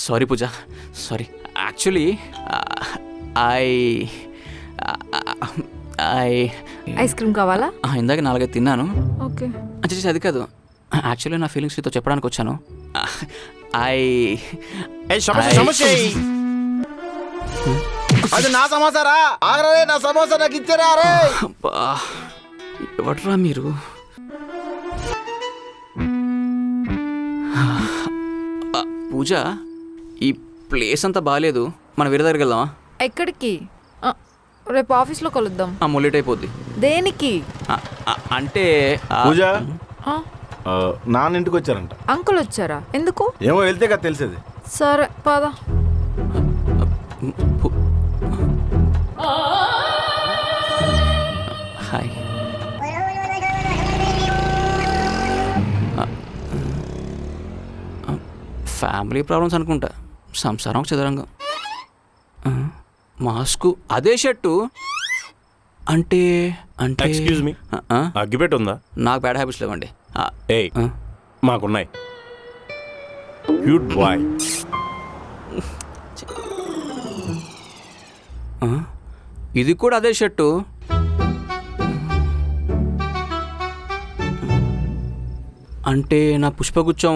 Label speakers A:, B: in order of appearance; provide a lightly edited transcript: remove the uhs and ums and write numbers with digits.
A: Sorry Pooja, sorry. Actually I I
B: ice cream కావాలా?
A: ఇందాక 4 తిన్నాను.
B: ఓకే.
A: అచ్చా అది కాదు, యాక్చువల్లీ నా ఫీలింగ్స్ నీతో చెప్పడానికి వచ్చాను.
C: అది నా సమోసారా? ఆగరే, నా సమోసా నాకు ఇచ్చారా? రే
A: ఎవట్రా మీరు? పూజ, ఈ ప్లేస్ అంతా బాగాలేదు, మనం వేరే దగ్గరికి వెళ్దామా?
B: ఎక్కడికి? రేపు ఆఫీస్లో కలుద్దాం.
A: లేట్ అయిపోద్ది.
B: దేనికి?
A: అంటే
C: పూజ
B: ఆ,
C: నాన్న ఇంటికి వచ్చారంట.
B: అంకుల్ వచ్చారా? ఎందుకు?
C: ఏమో వెళ్తే కదా తెలిసేది.
B: సరే పద.
A: హాయ్. ఫ్యామిలీ ప్రాబ్లమ్స్ అనుకుంటా, సంసారం చదరంగం. మాస్కు అదే షర్టు అంటే అంటే
D: ఎక్స్క్యూజ్ మీ, అగ్గిపెట్టి ఉందా?
A: నాకు బ్యాడ్ హ్యాబిట్స్ లేవండి.
D: ఏయ్, మాకున్నాయి. Cute boy.
A: ఇది కూడా అదే షర్టు. అంటే నా పుష్పగుచ్చం